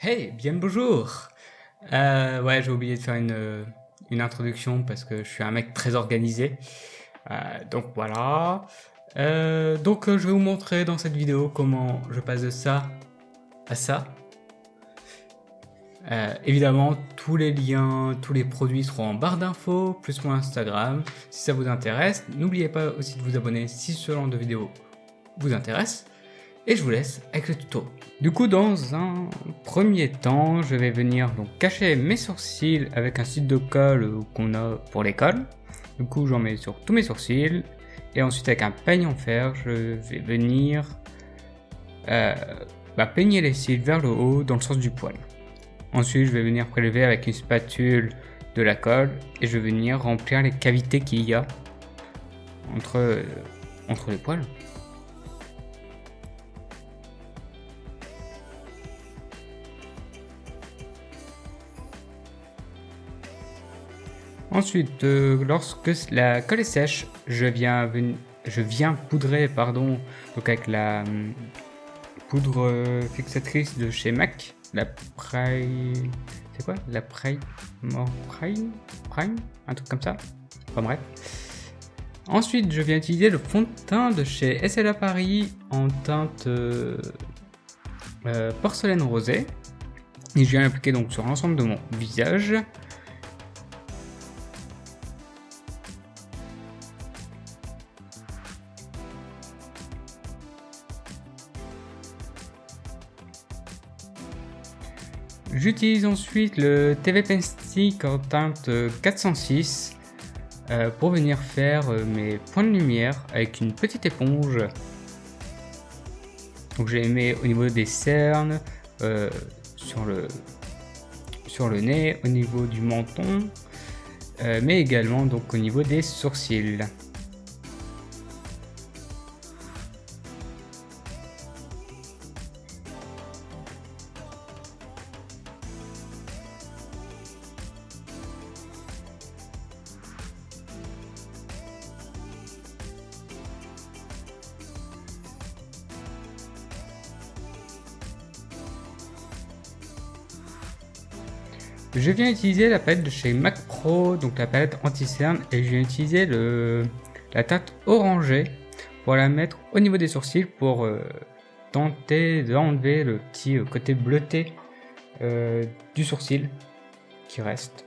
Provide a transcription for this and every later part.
Hey, bien le bonjour! Ouais, j'ai oublié de faire une introduction parce que je suis un mec très organisé. Donc voilà. Je vais vous montrer dans cette vidéo comment je passe de ça à ça. Évidemment, tous les liens, tous les produits seront en barre d'infos, plus mon Instagram. Si ça vous intéresse, n'oubliez pas aussi de vous abonner si ce genre de vidéo vous intéresse. Et je vous laisse avec le tuto. Du coup, dans un premier temps, je vais venir donc cacher mes sourcils avec un site de colle qu'on a pour l'école. Du coup, j'en mets sur tous mes sourcils. Et ensuite, avec un peigne en fer, je vais venir peigner les cils vers le haut dans le sens du poil. Ensuite, je vais venir prélever avec une spatule de la colle et je vais venir remplir les cavités qu'il y a entre les poils. Ensuite, lorsque la colle est sèche, je viens poudrer donc avec la poudre fixatrice de chez MAC, la Prime, c'est quoi? La Prime, un truc comme ça. Enfin bref. Ensuite, je viens utiliser le fond de teint de chez SLA Paris en teinte porcelaine rosée. Et je viens l'appliquer donc sur l'ensemble de mon visage. J'utilise ensuite le TV Pen Stick en teinte 406 pour venir faire mes points de lumière avec une petite éponge. Donc je les mets au niveau des cernes, sur le nez, au niveau du menton, mais également donc au niveau des sourcils. Je viens utiliser la palette de chez Mac Pro, donc la palette anti-cerne, et je viens utiliser la teinte orangée pour la mettre au niveau des sourcils pour tenter d'enlever le petit côté bleuté du sourcil qui reste.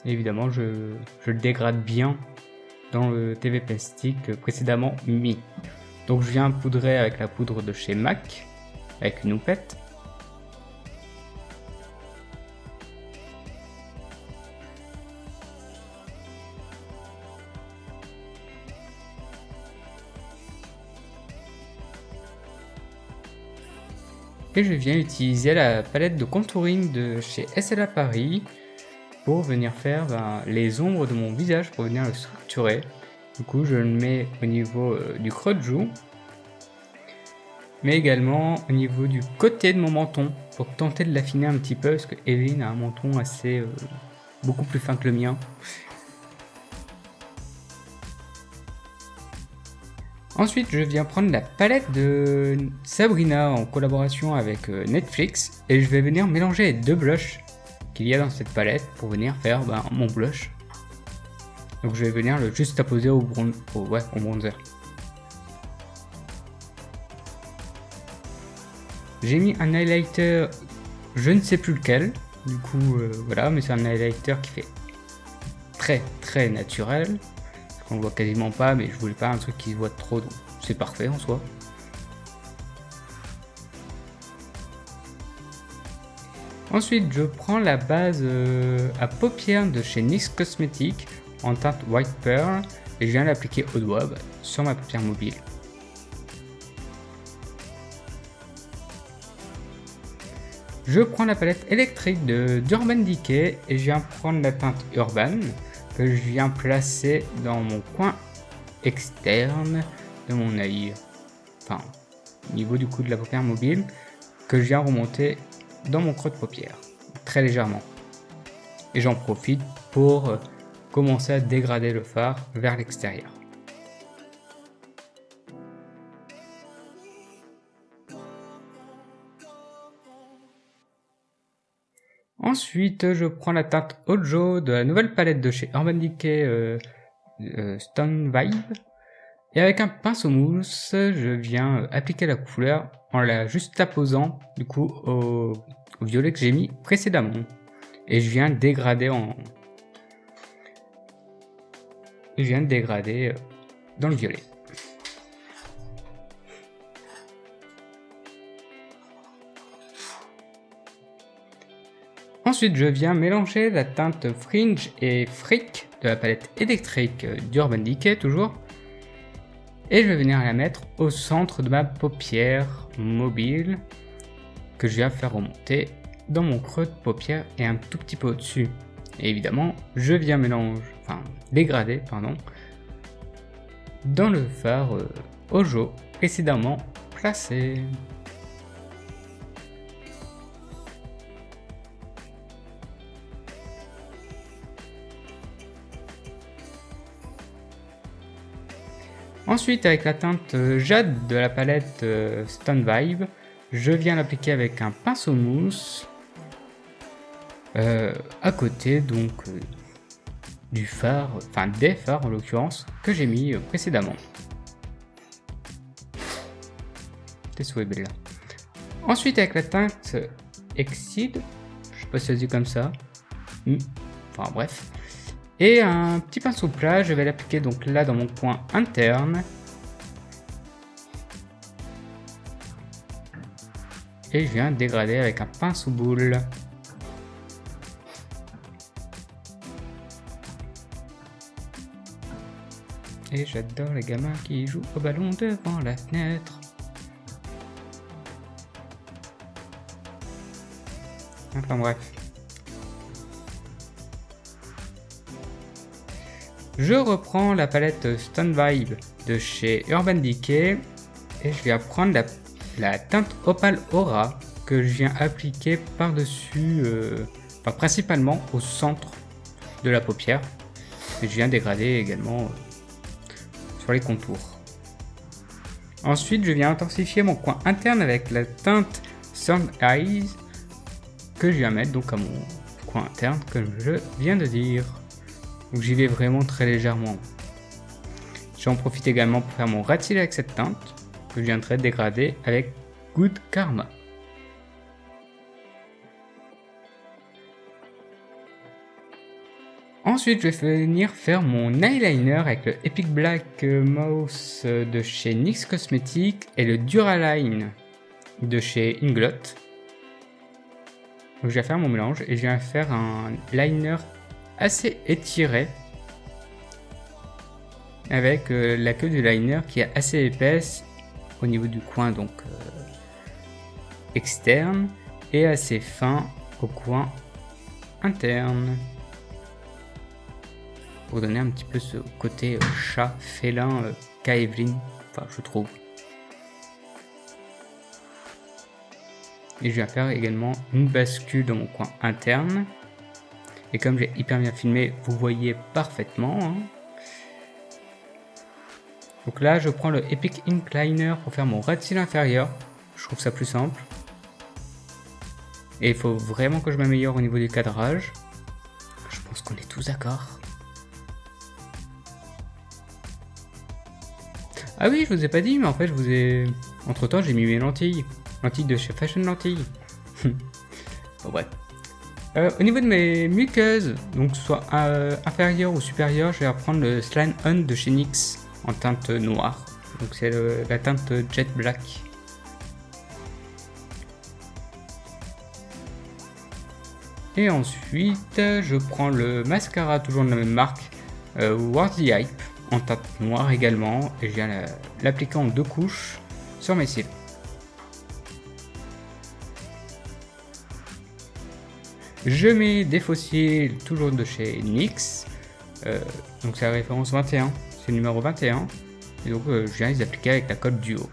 Et évidemment, je le dégrade bien dans le TV Pen Stick précédemment mis. Donc je viens poudrer avec la poudre de chez MAC, avec une houppette. Et je viens utiliser la palette de contouring de chez SLA Paris pour venir faire les ombres de mon visage, pour venir le structurer. Du coup, je le mets au niveau du creux de joue, mais également au niveau du côté de mon menton, pour tenter de l'affiner un petit peu, parce que Evelyn a un menton assez beaucoup plus fin que le mien. Ensuite, je viens prendre la palette de Sabrina en collaboration avec Netflix et je vais venir mélanger les deux blushs qu'il y a dans cette palette pour venir faire mon blush. Donc je vais venir le juste apposer au bronzer. J'ai mis un highlighter, je ne sais plus lequel, du coup voilà, mais c'est un highlighter qui fait très très naturel. On le voit quasiment pas, mais je voulais pas un truc qui se voit trop, donc c'est parfait en soi. Ensuite, je prends la base à paupières de chez NYX Cosmetics en teinte White Pearl et je viens l'appliquer au doigt sur ma paupière mobile. Je prends la palette électrique d'Urban Decay et je viens prendre la teinte Urban que je viens placer dans mon coin externe de mon œil, enfin au niveau du coup de la paupière mobile, que je viens remonter dans mon creux de paupière, très légèrement. Et j'en profite pour commencer à dégrader le fard vers l'extérieur. Ensuite, je prends la teinte Ojo de la nouvelle palette de chez Urban Decay Stone Vibe. Et avec un pinceau mousse, je viens appliquer la couleur en la juste apposant du coup au violet que j'ai mis précédemment. Et je viens dégrader dans le violet. Ensuite, je viens mélanger la teinte Fringe et Freak de la palette électrique d'Urban Decay toujours. Et je vais venir la mettre au centre de ma paupière mobile que je viens faire remonter dans mon creux de paupière et un tout petit peu au-dessus. Et évidemment, je viens dégrader dans le fard Ojo précédemment placé. Ensuite, avec la teinte jade de la palette Stone Vibe, je viens l'appliquer avec un pinceau mousse à côté donc du phare, des phares en l'occurrence, que j'ai mis précédemment. T'es souhaité belle là. Ensuite, avec la teinte Exceed, je sais pas si ça se dit comme ça, enfin bref. Et un petit pinceau plat, je vais l'appliquer donc là dans mon coin interne. Et je viens dégrader avec un pinceau boule. Et j'adore les gamins qui jouent au ballon devant la fenêtre. Enfin bref. Je reprends la palette Stone Vibe de chez Urban Decay et je viens prendre la teinte Opal Aura que je viens appliquer par-dessus, principalement au centre de la paupière. Et je viens dégrader également sur les contours. Ensuite, je viens intensifier mon coin interne avec la teinte Sun Eyes que je viens mettre donc à mon coin interne comme je viens de dire. Donc j'y vais vraiment très légèrement. J'en profite également pour faire mon rat cils avec cette teinte que je viendrai dégrader avec Good Karma. Ensuite, je vais venir faire mon eyeliner avec le Epic Black Mouse de chez NYX Cosmetics et le Duraline de chez Inglot. Donc je vais faire mon mélange et je viens faire un liner assez étiré avec la queue du liner qui est assez épaisse au niveau du coin donc externe et assez fin au coin interne pour donner un petit peu ce côté chat félin qu'a Evelyn, je trouve. Et je viens faire également une bascule dans mon coin interne. Et comme j'ai hyper bien filmé, vous voyez parfaitement. Donc là, je prends le Epic Ink Liner pour faire mon rat cils inférieur. Je trouve ça plus simple. Et il faut vraiment que je m'améliore au niveau du cadrage. Je pense qu'on est tous d'accord. Ah oui, je vous ai pas dit, mais en fait, entre temps, j'ai mis mes lentilles. Lentilles de chez Fashion Lentilles. Bon, bref. Au niveau de mes muqueuses, donc soit inférieure ou supérieure, je vais reprendre le Slime On de chez NYX en teinte noire. Donc c'est la teinte Jet Black. Et ensuite, je prends le mascara, toujours de la même marque, Worthy Hype, en teinte noire également, et je viens l'appliquer en 2 couches sur mes cils. Je mets des faux cils toujours de chez NYX, donc c'est la référence 21, c'est le numéro 21, et donc je viens les appliquer avec la colle Duo.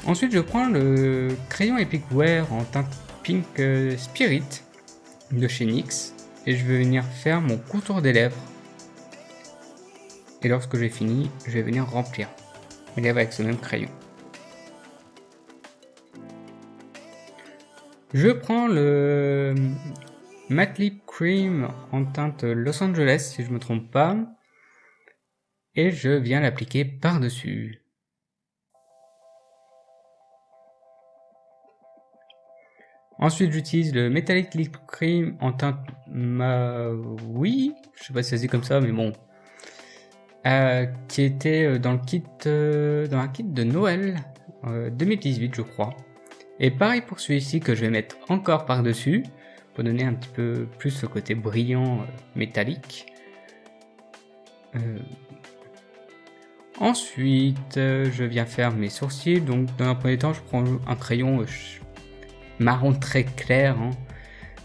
Ensuite je prends le crayon Epic Wear en teinte Pink Spirit de chez NYX, et je vais venir faire mon contour des lèvres. Et lorsque j'ai fini, je vais venir remplir mes lèvres avec ce même crayon. Je prends le Matte Lip Cream en teinte Los Angeles, si je me trompe pas, et je viens l'appliquer par-dessus. Ensuite, j'utilise le Metallic Lip Cream en teinte oui, je sais pas si ça se dit comme ça, mais bon, qui était dans le kit, dans un kit de Noël 2018, je crois. Et pareil pour celui-ci que je vais mettre encore par-dessus pour donner un petit peu plus le côté brillant métallique. Ensuite, je viens faire mes sourcils. Donc, dans un premier temps, je prends un crayon marron très clair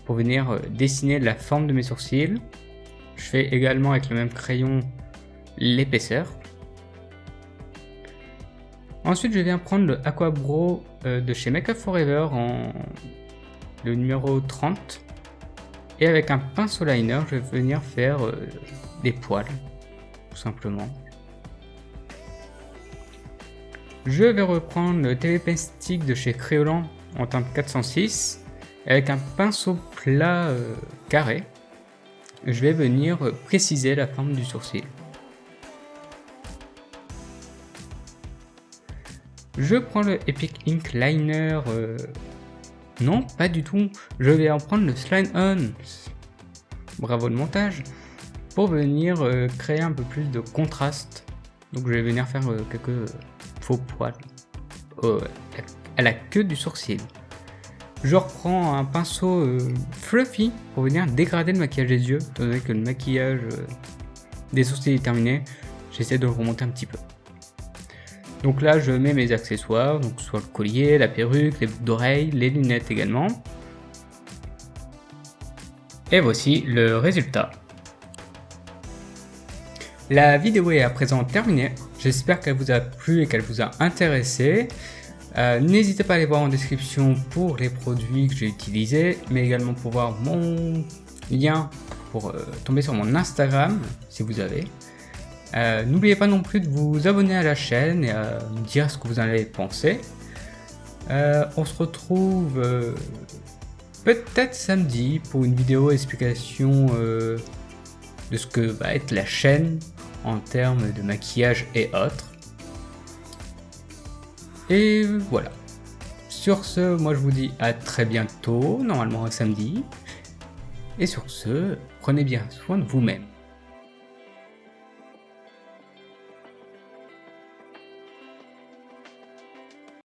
pour venir dessiner la forme de mes sourcils. Je fais également avec le même crayon l'épaisseur. Ensuite, je viens prendre le Aqua Brow de chez Make Up For Ever le numéro 30. Et avec un pinceau liner, je vais venir faire des poils, tout simplement. Je vais reprendre le TV Pen Stick de chez Créolan en teinte 406. Avec un pinceau plat carré, je vais venir préciser la forme du sourcil. Je prends le Epic Ink Liner, non pas du tout, je vais en prendre le Slime On, bravo le montage, pour venir créer un peu plus de contraste. Donc je vais venir faire quelques faux poils à la queue du sourcil. Je reprends un pinceau fluffy pour venir dégrader le maquillage des yeux, étant donné que le maquillage des sourcils est terminé, j'essaie de le remonter un petit peu. Donc là, je mets mes accessoires, donc soit le collier, la perruque, les boucles d'oreilles, les lunettes également. Et voici le résultat. La vidéo est à présent terminée. J'espère qu'elle vous a plu et qu'elle vous a intéressé. N'hésitez pas à aller voir en description pour les produits que j'ai utilisés, mais également pour voir mon lien pour tomber sur mon Instagram si vous avez. N'oubliez pas non plus de vous abonner à la chaîne et à me dire ce que vous en avez pensé. On se retrouve peut-être samedi pour une vidéo explication de ce que va être la chaîne en termes de maquillage et autres. Et voilà. Sur ce, moi je vous dis à très bientôt, normalement samedi. Et sur ce, prenez bien soin de vous-même.